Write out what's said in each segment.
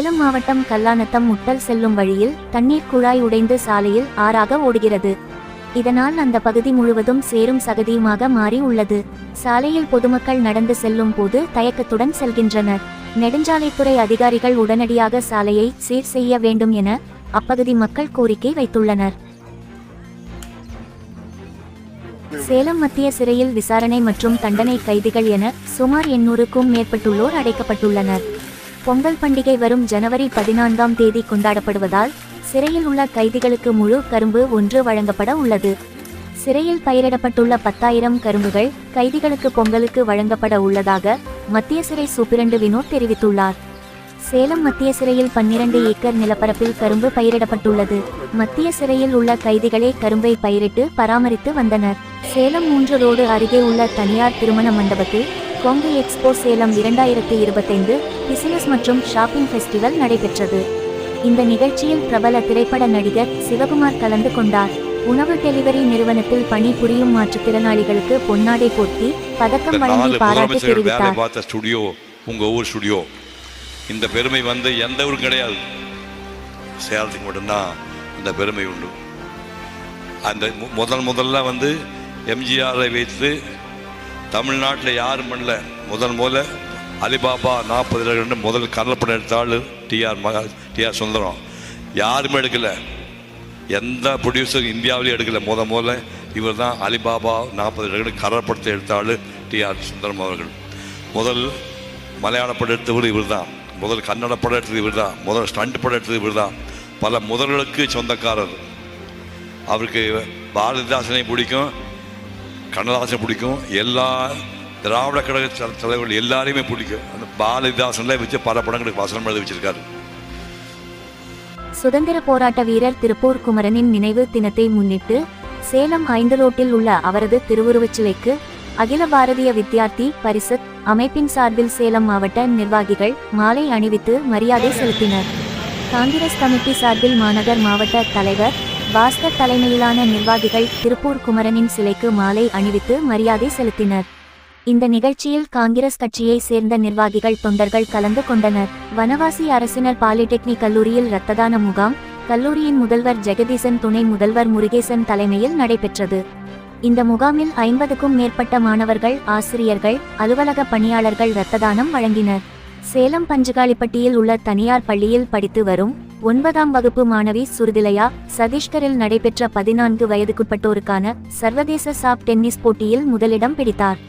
சேலம் மாவட்டம் கல்லாநத்தம் முட்டல் செல்லும் வழியில் தண்ணீர் குழாய் உடைந்து சாலையில் ஆறாக ஓடுகிறது. இதனால் அந்த பகுதி முழுவதும் சேரும் சகதியுமாக மாறி உள்ளது. சாலையில் பொதுமக்கள் நடந்து செல்லும் போது தயக்கத்துடன் செல்கின்றனர். நெடுஞ்சாலைத்துறை அதிகாரிகள் உடனடியாக சாலையை சீர் செய்ய வேண்டும் என அப்பகுதி மக்கள் கோரிக்கை வைத்துள்ளனர். சேலம் மத்திய சிறையில் விசாரணை மற்றும் தண்டனை கைதிகள் என சுமார் 800க்கும் மேற்பட்டுள்ளோர் அடைக்கப்பட்டுள்ளனர். பொங்கல் பண்டிகை வரும் ஜனவரி 14ஆம் தேதி கொண்டாடப்படுவதால் சிறையில் உள்ள கைதிகளுக்கு முழு கரும்பு ஒன்று வழங்கப்பட உள்ளது. சிறையில் பயிரிடப்பட்டுள்ள 10,000 கரும்புகள் கைதிகளுக்கு பொங்கலுக்கு வழங்கப்பட உள்ளதாக மத்திய சிறை சூப்பிரண்டு வினோத் தெரிவித்துள்ளார். சேலம் மத்திய சிறையில் 12 ஏக்கர் நிலப்பரப்பில் கரும்பு பயிரிடப்பட்டுள்ளது. மத்திய சிறையில் உள்ள கைதிகளே கரும்பை பயிரிட்டு பராமரித்து வந்தனர். சேலம் 3 ரோடு அருகே உள்ள தனியார் திருமண மண்டபத்தில் கொங்கு எக்ஸ்போ சேலம் 2025 பிசினஸ் மற்றும் ஷாப்பிங் ஃபெஸ்டிவல் நடைபெற்றது. இந்த நிகழ்ச்சியில் பிரபல திரைப்பட நடிகர் சிவகுமார் கலந்து கொண்டார். உணவு டெலிவரி நிறுவனத்தில் பணி புரியும் மாற்றுத்திறனாளிகளுக்கு பொன்னாடை போர்த்தி பதக்கம் வழங்கி பாராட்டு தெரிவித்தார். உங்க ஊர் ஸ்டுடியோ இந்த பெருமை எந்த ஊரும் கிடையாது, சேலத்துக்கு மட்டும்தான் இந்த பெருமை உண்டு. அந்த முதல்ல எம்ஜிஆரை வைத்து தமிழ்நாட்டில் யாரும் பண்ணல. முதல்ல அலிபாபா 40 முதல் கடற்படம் எடுத்தாள் டிஆர் சுந்தரம். யாருமே எடுக்கல, எந்த ப்ரொடியூசர் இந்தியாவிலே எடுக்கல. முதல்ல இவர் தான் அலிபாபா 40 கடற்படத்தை எடுத்தாள் டிஆர் சுந்தரம் அவர்கள். முதல் மலையாள படம் எடுத்தவர் இவர் தான், முதல் கன்னட படம் எடுத்தது இவர் தான், முதல் ஸ்டண்ட் படம் எடுத்தது இவர் தான். பல முதல்களுக்கு சொந்தக்காரர். அவருக்கு பாரதிதாசனை பிடிக்கும், கண்ணதாசனை பிடிக்கும், எல்லா திராவிட கழக தலைவர்கள் எல்லாரையுமே பிடிக்கும். அந்த பாரதிதாசன்ல வச்சு பல படங்களுக்கு வசனம் எழுதி வச்சிருக்காரு. சுதந்திர போராட்ட வீரர் திருப்பூர் குமரனின் நினைவு தினத்தை முன்னிட்டு சேலம் 5 ரோட்டில் உள்ள அவரது திருவுருவச் சிலைக்கு அகில பாரதிய வித்யார்த்தி பரிஷத் அமைப்பின் சார்பில் சேலம் மாவட்ட நிர்வாகிகள் மாலை அணிவித்து மரியாதை செலுத்தினர். காங்கிரஸ் கமிட்டி சார்பில் மாநகர் மாவட்ட தலைவர் பாஸ்கர் தலைமையிலான நிர்வாகிகள் திருப்பூர் குமரனின் சிலைக்கு மாலை அணிவித்து மரியாதை செலுத்தினர். இந்த நிகழ்ச்சியில் காங்கிரஸ் கட்சியை சேர்ந்த நிர்வாகிகள் தொண்டர்கள் கலந்து கொண்டனர். வனவாசி அரசினர் பாலிடெக்னிக் கல்லூரியில் இரத்ததான முகாம் கல்லூரியின் முதல்வர் ஜெகதீசன், துணை முதல்வர் முருகேசன் தலைமையில் நடைபெற்றது. இந்த முகாமில் 50க்கும் மேற்பட்ட மாணவர்கள், ஆசிரியர்கள், அலுவலக பணியாளர்கள் இரத்ததானம் வழங்கினர். சேலம் பஞ்சகாலிப்பட்டியில் உள்ள தனியார் பள்ளியில் படித்து வரும் 9ஆம் வகுப்பு மாணவி சுருதிலயா சதீஷ்கரில் நடைபெற்ற 14 வயதுக்குட்பட்டோருக்கான சர்வதேச சாப் டென்னிஸ் போட்டியில் முதலிடம் பிடித்தார்.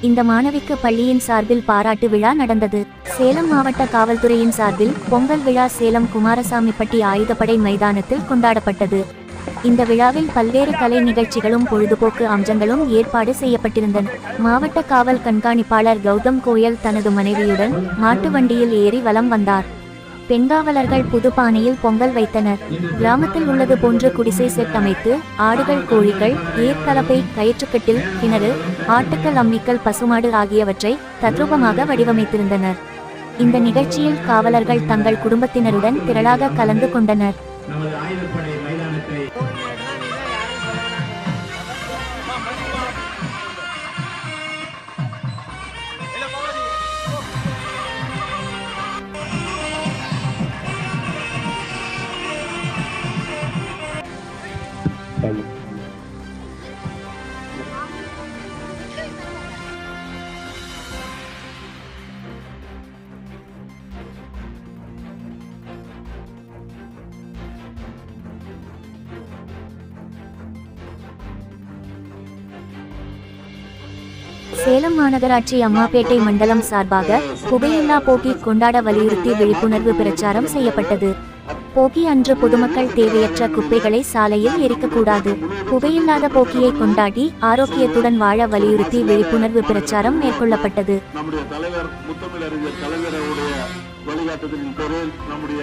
இந்த மாணவிக்கு பள்ளியின் சார்பில் பாராட்டு விழா நடந்தது. சேலம் மாவட்ட காவல்துறையின் சார்பில் பொங்கல் விழா சேலம் குமாரசாமிப்பட்டி ஆயுதப்படை மைதானத்தில் கொண்டாடப்பட்டது. இந்த விழாவில் பல்வேறு கலை நிகழ்ச்சிகளும் பொழுதுபோக்கு அம்சங்களும் ஏற்பாடு செய்யப்பட்டிருந்தன. மாவட்ட காவல் கண்காணிப்பாளர் கௌதம் கோயல் தனது மனைவியுடன் மாட்டு வண்டியில் ஏறி வலம் வந்தார். பெண்காவலர்கள் புது பானையில் பொங்கல் வைத்தனர். கிராமத்தில் உள்ளது போன்று குடிசை செட் அமைத்து ஆடுகள், கோழிகள், ஏற்கலப்பை, கயிற்றுக்கட்டில், கிணறு, ஆட்டுக்கள், அம்மிக்கல், பசுமாடு ஆகியவற்றை தத்ரூபமாக வடிவமைத்திருந்தனர். இந்த நிகழ்ச்சியில் காவலர்கள் தங்கள் குடும்பத்தினருடன் திரளாக கலந்து கொண்டனர். சேலம் மாநகராட்சி அம்மாப்பேட்டை மண்டலம் சார்பாக புகையில்லா போக்கி கொண்டாட வலியுறுத்தி விழிப்புணர்வு பிரச்சாரம் செய்யப்பட்டது. போக்கி அன்று பொதுமக்கள் தேவையற்ற குப்பைகளை சாலையில் எரிக்கக்கூடாது, புகையில்லாத போக்கியை கொண்டாடி ஆரோக்கியத்துடன் வாழ வலியுறுத்தி விழிப்புணர்வு பிரச்சாரம் மேற்கொள்ளப்பட்டது. நம்முடைய தலைவர் முத்தமிழறிஞர் கலைஞருடைய வழிகாட்டுதலின் பேரில் நம்முடைய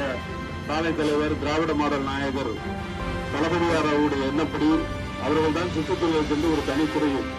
சாலை தலைவர் திராவிட மாடல் நாயகர் தளபதியார் அவருடைய எண்ணப்படி அவர்கள்தான் சுற்றுச்சூழலுக்கு ஒரு தனித்துறையும்